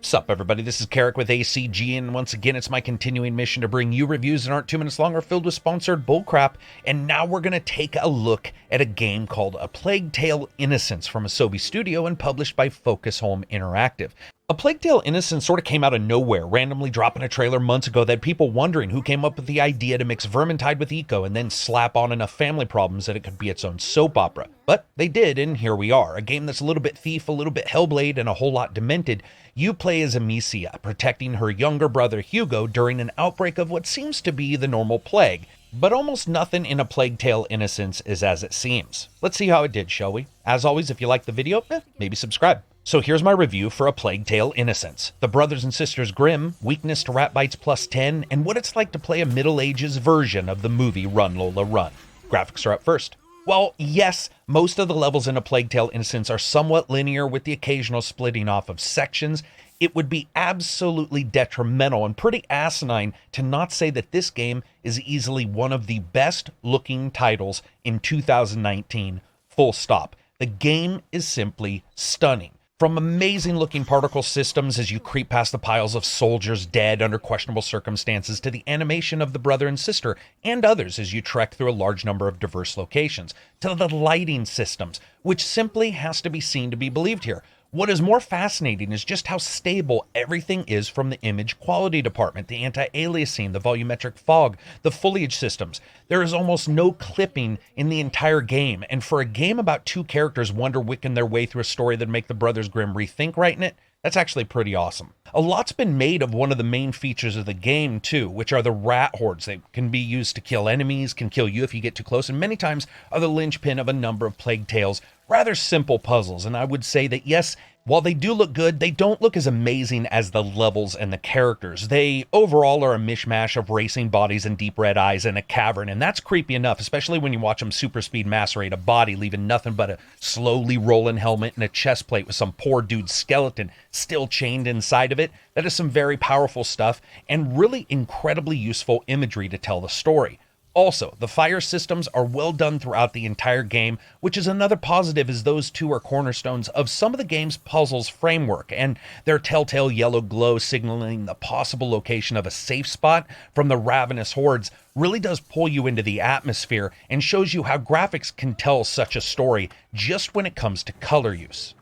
Sup everybody, this is Karak with ACG, and once again it's my continuing mission to bring you reviews that aren't 2 minutes long or filled with sponsored bullcrap. And now we're going to take a look at a game called A Plague Tale Innocence from Asobi Studio and published by Focus Home Interactive. A Plague Tale Innocence sort of came out of nowhere, randomly dropping a trailer months ago that had people wondering who came up with the idea to mix Vermintide with Eco and then slap on enough family problems that it could be its own soap opera. But they did, and here we are. A game that's a little bit Thief, a little bit Hellblade, and a whole lot Demented. You play as Amicia, protecting her younger brother Hugo during an outbreak of what seems to be the normal plague. But almost nothing in A Plague Tale Innocence is as it seems. Let's see how it did, shall we? As always, if you like the video, maybe subscribe. So here's my review for A Plague Tale Innocence. The brothers and sisters Grimm, weakness to rat bites plus 10, and what it's like to play a Middle Ages version of the movie Run Lola Run. Graphics are up first. Well, yes, most of the levels in A Plague Tale Innocence are somewhat linear with the occasional splitting off of sections. It would be absolutely detrimental and pretty asinine to not say that this game is easily one of the best looking titles in 2019, full stop. The game is simply stunning. From amazing looking particle systems as you creep past the piles of soldiers dead under questionable circumstances to the animation of the brother and sister and others as you trek through a large number of diverse locations, to the lighting systems, which simply has to be seen to be believed here. What is more fascinating is just how stable everything is from the image quality department, the anti-aliasing, the volumetric fog, the foliage systems. There is almost no clipping in the entire game, and for a game about two characters wonder wicking their way through a story that make the brothers Grimm rethink writing it, that's actually pretty awesome. A lot's been made of one of the main features of the game too, which are the rat hordes. They can be used to kill enemies, can kill you if you get too close, and many times are the linchpin of a number of Plague Tale's rather simple puzzles. And I would say that yes, while they do look good, they don't look as amazing as the levels and the characters. They overall are a mishmash of racing bodies and deep red eyes in a cavern, and that's creepy enough, especially when you watch them super speed macerate a body, leaving nothing but a slowly rolling helmet and a chest plate with some poor dude's skeleton still chained inside of it. That is some very powerful stuff and really incredibly useful imagery to tell the story. Also, the fire systems are well done throughout the entire game, which is another positive as those two are cornerstones of some of the game's puzzles framework, and their telltale yellow glow signaling the possible location of a safe spot from the ravenous hordes really does pull you into the atmosphere and shows you how graphics can tell such a story just when it comes to color use.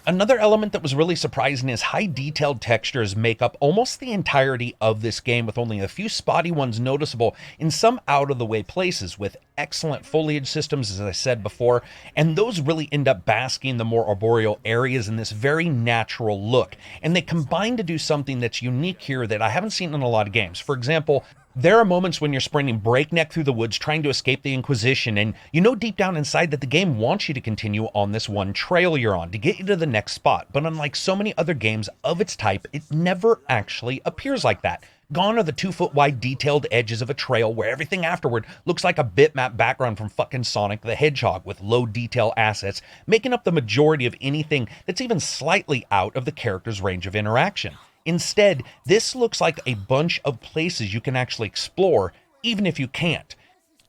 Another element that was really surprising is high detailed textures make up almost the entirety of this game, with only a few spotty ones noticeable in some out of the way places, with excellent foliage systems, as I said before, and those really end up basking the more arboreal areas in this very natural look. And they combine to do something that's unique here that I haven't seen in a lot of games. For example, there are moments when you're sprinting breakneck through the woods trying to escape the Inquisition, and you know deep down inside that the game wants you to continue on this one trail you're on to get you to the next spot. But unlike so many other games of its type, it never actually appears like that. Gone are the 2-foot wide detailed edges of a trail where everything afterward looks like a bitmap background from fucking Sonic the Hedgehog, with low detail assets making up the majority of anything that's even slightly out of the character's range of interaction. Instead, this looks like a bunch of places you can actually explore, even if you can't.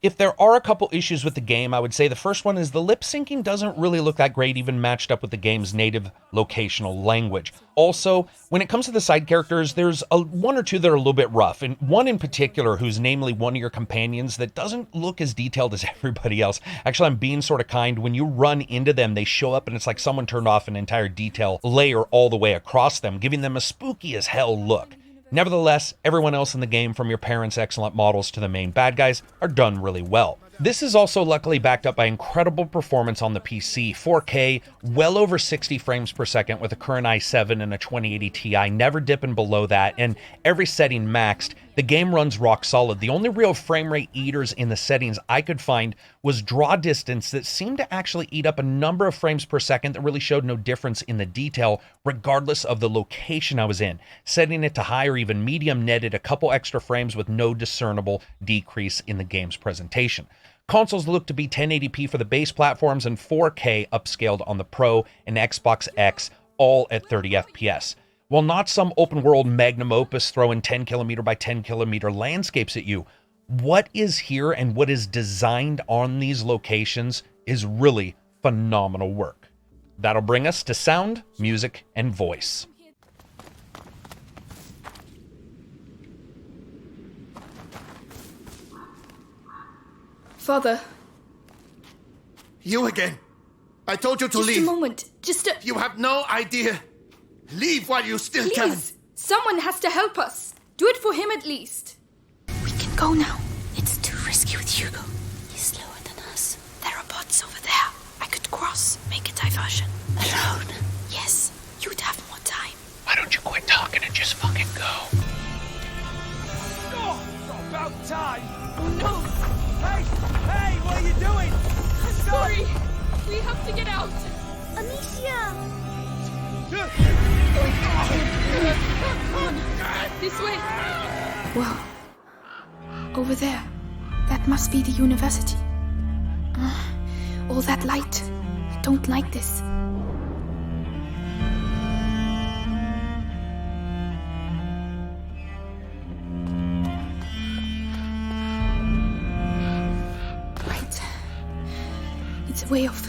If there are a couple issues with the game, I would say the first one is the lip syncing doesn't really look that great, even matched up with the game's native locational language. Also, when it comes to the side characters, there's one or two that are a little bit rough, and one in particular who's namely one of your companions that doesn't look as detailed as everybody else. Actually, I'm being sort of kind. When you run into them, they show up and it's like someone turned off an entire detail layer all the way across them, giving them a spooky as hell look. Nevertheless, everyone else in the game, from your parents' excellent models to the main bad guys, are done really well. This is also luckily backed up by incredible performance on the PC, 4K, well over 60 frames per second with a current i7 and a 2080 Ti, never dipping below that, and every setting maxed. The game runs rock solid. The only real frame rate eaters in the settings I could find was draw distance that seemed to actually eat up a number of frames per second that really showed no difference in the detail regardless of the location I was in. Setting it to high or even medium netted a couple extra frames with no discernible decrease in the game's presentation. Consoles look to be 1080p for the base platforms and 4K upscaled on the Pro and Xbox X, all at 30 FPS. While not some open world magnum opus throwing 10km by 10km landscapes at you, what is here and what is designed on these locations is really phenomenal work. That'll bring us to sound, music, and voice. Father. You again. I told you to leave. Just a moment. You have no idea. Leave while you still can. Please. Someone has to help us. Do it for him at least. We can go now. It's too risky with Hugo. He's slower than us. There are bots over there. I could cross, make a diversion. Alone? Yes. You'd have more time. Why don't you quit talking and just fucking go? Oh, it's about time. Oh no. Hey, what are you doing? Sorry. We have to get out. Amicia! This way. Wow. Over there. That must be the university. All that light. I don't like this. Right. It's a way off.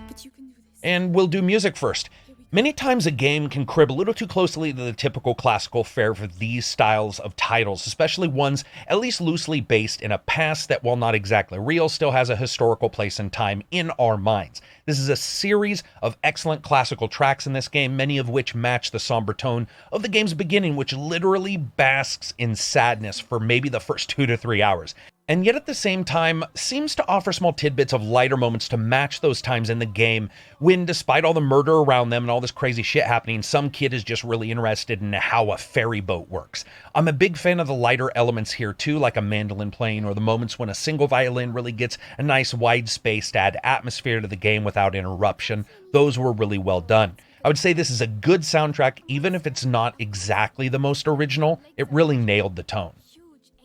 But you can do this. And we'll do music first. Many times a game can crib a little too closely to the typical classical fare for these styles of titles, especially ones at least loosely based in a past that, while not exactly real, still has a historical place and time in our minds. This is a series of excellent classical tracks in this game, many of which match the somber tone of the game's beginning, which literally basks in sadness for maybe the first 2 to 3 hours. And yet at the same time seems to offer small tidbits of lighter moments to match those times in the game when, despite all the murder around them and all this crazy shit happening, some kid is just really interested in how a ferry boat works. I'm a big fan of the lighter elements here too, like a mandolin playing or the moments when a single violin really gets a nice wide space to add atmosphere to the game without interruption. Those were really well done. I would say this is a good soundtrack, even if it's not exactly the most original. It really nailed the tone.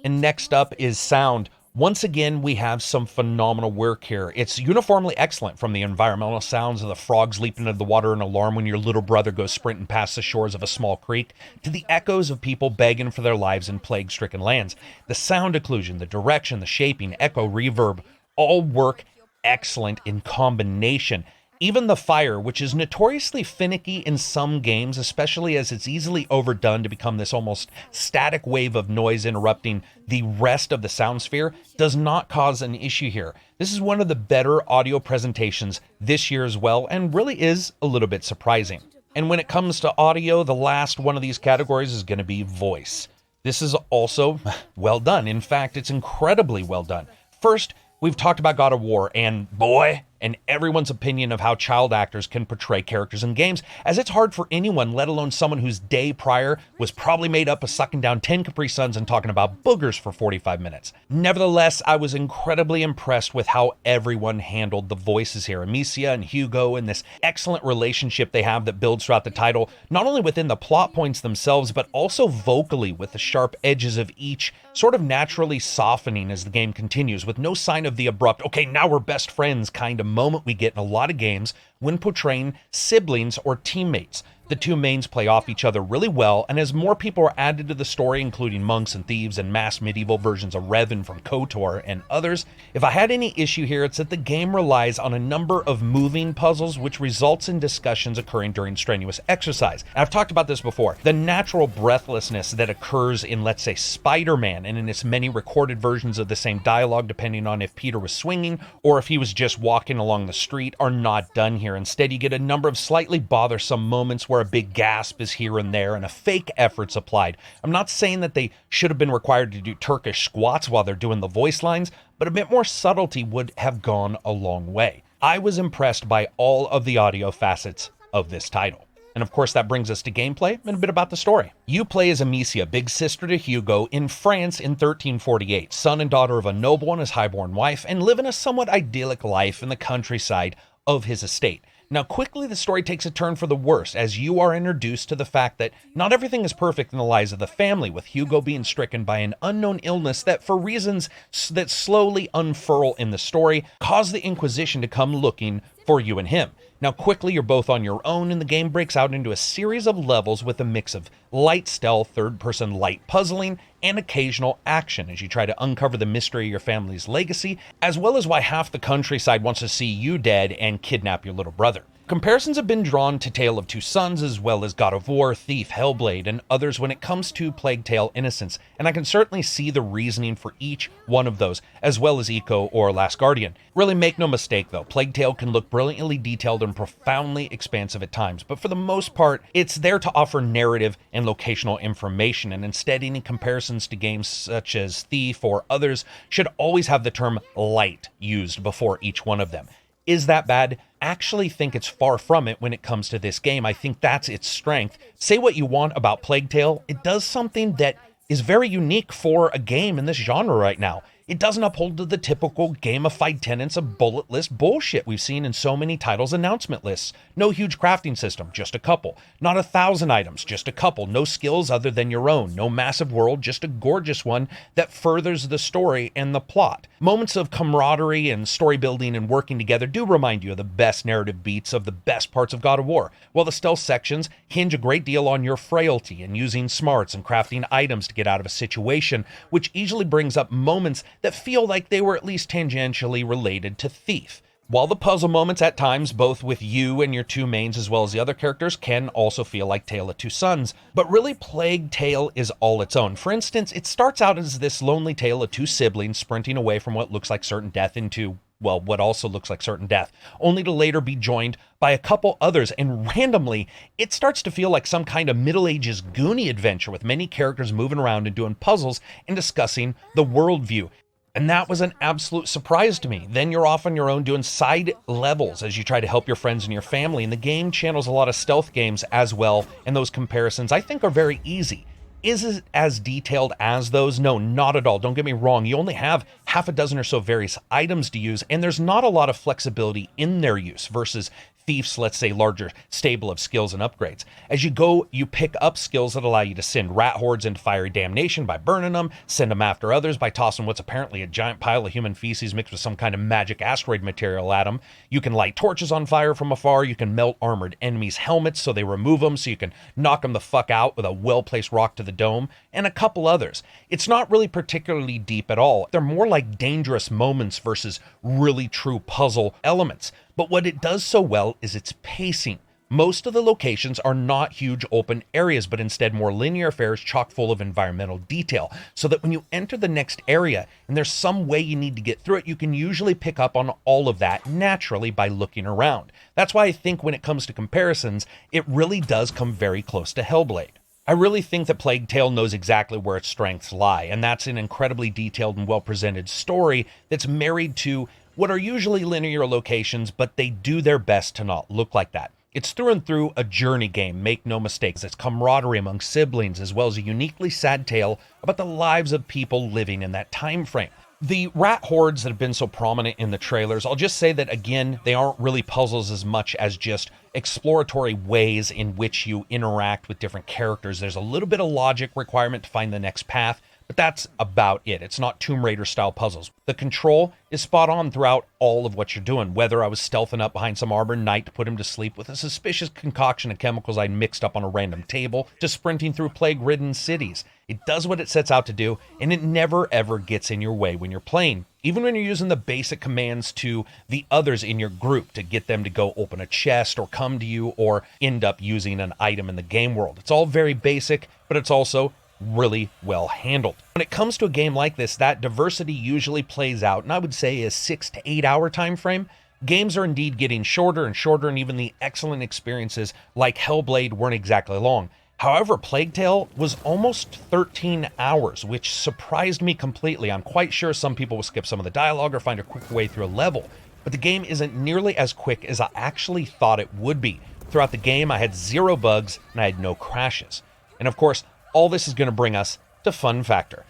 And next up is sound. Once again, we have some phenomenal work here. It's uniformly excellent, from the environmental sounds of the frogs leaping into the water in alarm when your little brother goes sprinting past the shores of a small creek, to the echoes of people begging for their lives in plague-stricken lands. The sound occlusion, the direction, the shaping, echo, reverb, all work excellent in combination. Even the fire, which is notoriously finicky in some games, especially as it's easily overdone to become this almost static wave of noise interrupting the rest of the sound sphere, does not cause an issue here. This is one of the better audio presentations this year as well, and really is a little bit surprising. And when it comes to audio, the last one of these categories is going to be voice. This is also well done. In fact, it's incredibly well done. First, we've talked about God of War and everyone's opinion of how child actors can portray characters in games, as it's hard for anyone, let alone someone whose day prior was probably made up of sucking down 10 Capri Suns and talking about boogers for 45 minutes. Nevertheless, I was incredibly impressed with how everyone handled the voices here. Amicia and Hugo, and this excellent relationship they have that builds throughout the title, not only within the plot points themselves, but also vocally, with the sharp edges of each sort of naturally softening as the game continues, with no sign of the abrupt, okay, now we're best friends kind of moment we get in a lot of games when portraying siblings or teammates. The two mains play off each other really well, and as more people are added to the story, including monks and thieves and mass medieval versions of Revan from KOTOR and others, if I had any issue here, it's that the game relies on a number of moving puzzles, which results in discussions occurring during strenuous exercise. And I've talked about this before. The natural breathlessness that occurs in, let's say, Spider-Man, and in its many recorded versions of the same dialogue, depending on if Peter was swinging or if he was just walking along the street, are not done here. Instead, you get a number of slightly bothersome moments where a big gasp is here and there and a fake effort's applied. I'm not saying that they should have been required to do Turkish squats while they're doing the voice lines, but a bit more subtlety would have gone a long way. I was impressed by all of the audio facets of this title. And of course, that brings us to gameplay and a bit about the story. You play as Amicia, big sister to Hugo, in France in 1348, son and daughter of a noble and his highborn wife, and live in a somewhat idyllic life in the countryside of his estate. Now, quickly, the story takes a turn for the worse as you are introduced to the fact that not everything is perfect in the lives of the family, with Hugo being stricken by an unknown illness that, for reasons that slowly unfurl in the story, cause the Inquisition to come looking for you and him. Now, quickly, you're both on your own, and the game breaks out into a series of levels with a mix of light stealth, third-person light puzzling, and occasional action as you try to uncover the mystery of your family's legacy, as well as why half the countryside wants to see you dead and kidnap your little brother. Comparisons have been drawn to Tale of Two Sons as well as God of War, Thief, Hellblade, and others when it comes to Plague Tale Innocence, and I can certainly see the reasoning for each one of those, as well as Eco or Last Guardian. Really make no mistake though, Plague Tale can look brilliantly detailed and profoundly expansive at times, but for the most part, it's there to offer narrative and locational information, and instead any comparisons to games such as Thief or others should always have the term light used before each one of them. Is that bad? Actually think it's far from it when it comes to this game. I think that's its strength. Say what you want about Plague Tale, it does something that is very unique for a game in this genre right now. It doesn't uphold to the typical gamified tenets of bullet list bullshit we've seen in so many titles' announcement lists. No huge crafting system, just a couple. Not 1,000 items, just a couple. No skills other than your own. No massive world, just a gorgeous one that furthers the story and the plot. Moments of camaraderie and story building and working together do remind you of the best narrative beats of the best parts of God of War, while the stealth sections hinge a great deal on your frailty and using smarts and crafting items to get out of a situation, which easily brings up moments that feel like they were at least tangentially related to Thief. While the puzzle moments at times, both with you and your two mains as well as the other characters, can also feel like Tale of Two Sons, but really Plague Tale is all its own. For instance, it starts out as this lonely tale of two siblings sprinting away from what looks like certain death into, well, what also looks like certain death, only to later be joined by a couple others, and randomly, it starts to feel like some kind of Middle Ages Goonie adventure with many characters moving around and doing puzzles and discussing the worldview. And that was an absolute surprise to me. Then you're off on your own doing side levels as you try to help your friends and your family. And the game channels a lot of stealth games as well. And those comparisons, I think, are very easy. Is it as detailed as those? No, not at all. Don't get me wrong. You only have half a dozen or so various items to use, and there's not a lot of flexibility in their use versus Thief's, let's say, larger stable of skills and upgrades. As you go, you pick up skills that allow you to send rat hordes into fiery damnation by burning them, send them after others by tossing what's apparently a giant pile of human feces mixed with some kind of magic asteroid material at them. You can light torches on fire from afar. You can melt armored enemies' helmets so they remove them, so you can knock them the fuck out with a well-placed rock to the dome, and a couple others. It's not really particularly deep at all. They're more like dangerous moments versus really true puzzle elements. But what it does so well is its pacing. Most of the locations are not huge open areas, but instead more linear affairs chock full of environmental detail, so that when you enter the next area and there's some way you need to get through it, you can usually pick up on all of that naturally by looking around. That's why I think when it comes to comparisons, it really does come very close to Hellblade. I really think that Plague Tale knows exactly where its strengths lie, and that's an incredibly detailed and well-presented story that's married to what are usually linear locations, but they do their best to not look like that. It's through and through a journey game, make no mistakes. It's camaraderie among siblings, as well as a uniquely sad tale about the lives of people living in that time frame. The rat hordes that have been so prominent in the trailers, I'll just say that again, they aren't really puzzles as much as just exploratory ways in which you interact with different characters. There's a little bit of logic requirement to find the next path, but that's about it. It's not Tomb Raider style puzzles. The control is spot on throughout all of what you're doing, whether I was stealthing up behind some armored knight to put him to sleep with a suspicious concoction of chemicals I'd mixed up on a random table, to sprinting through plague-ridden cities. It does what it sets out to do, and it never ever gets in your way when you're playing. Even when you're using the basic commands to the others in your group to get them to go open a chest or come to you or end up using an item in the game world. It's all very basic, but it's also really well handled. When it comes to a game like this, that diversity usually plays out, and I would say a 6 to 8 hour time frame. Games are indeed getting shorter and shorter, and even the excellent experiences like Hellblade weren't exactly long. However, Plague Tale was almost 13 hours, which surprised me completely. I'm quite sure some people will skip some of the dialogue or find a quick way through a level, but the game isn't nearly as quick as I actually thought it would be. Throughout the game, I had 0 bugs and I had no crashes. And of course, all this is going to bring us to fun factor.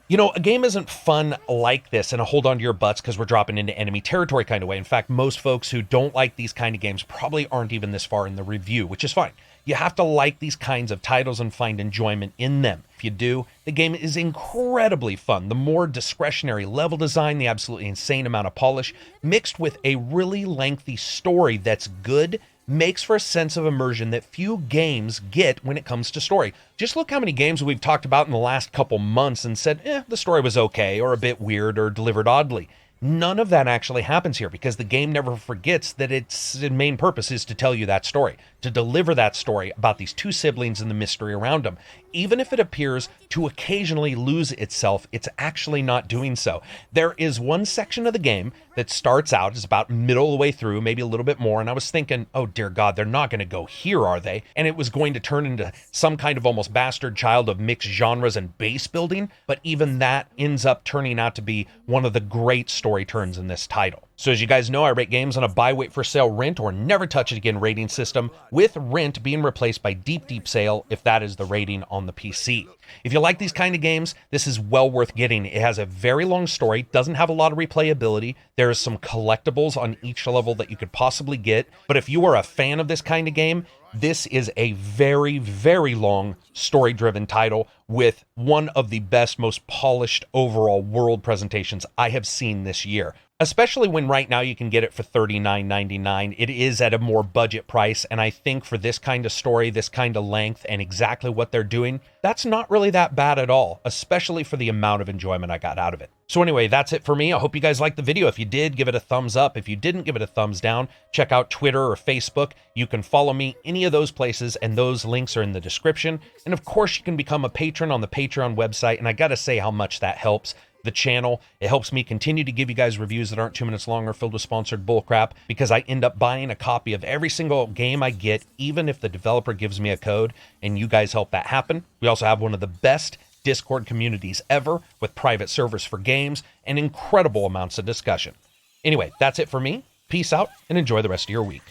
You know, a game isn't fun like this in a hold on to your butts because we're dropping into enemy territory kind of way. In fact, most folks who don't like these kind of games probably aren't even this far in the review, which is fine. You have to like these kinds of titles and find enjoyment in them. If you do, the game is incredibly fun. The more discretionary level design, the absolutely insane amount of polish, mixed with a really lengthy story that's good, makes for a sense of immersion that few games get when it comes to story. Just look how many games we've talked about in the last couple months and said, the story was okay, or a bit weird, or delivered oddly. None of that actually happens here because the game never forgets that its main purpose is to tell you that story, to deliver that story about these two siblings and the mystery around them. Even if it appears to occasionally lose itself, it's actually not doing so. There is one section of the game that starts out, is about middle of the way through, maybe a little bit more, and I was thinking, oh dear God, they're not going to go here, are they? And it was going to turn into some kind of almost bastard child of mixed genres and base building, but even that ends up turning out to be one of the great story turns in this title. So as you guys know, I rate games on a buy, wait for sale, rent, or never touch it again rating system, with rent being replaced by deep sale if that is the rating on the PC. If you like these kind of games, this is well worth getting. It has a very long story, doesn't have a lot of replayability. There is some collectibles on each level that you could possibly get. But if you are a fan of this kind of game, this is a very, very long story-driven title with one of the best, most polished overall world presentations I have seen this year. Especially when right now you can get it for $39.99. It is at a more budget price, and I think for this kind of story, this kind of length, and exactly what they're doing, that's not really that bad at all, especially for the amount of enjoyment I got out of it. So anyway, that's it for me. I hope you guys liked the video. If you did, give it a thumbs up. If you didn't, give it a thumbs down. Check out Twitter or Facebook. You can follow me any of those places, and those links are in the description. And of course, you can become a patron on the Patreon website, and I gotta say how much that helps the channel. It helps me continue to give you guys reviews that aren't 2 minutes long or filled with sponsored bullcrap, because I end up buying a copy of every single game I get, even if the developer gives me a code, and you guys help that happen. We also have one of the best Discord communities ever, with private servers for games and incredible amounts of discussion. Anyway, that's it for me. Peace out and enjoy the rest of your week.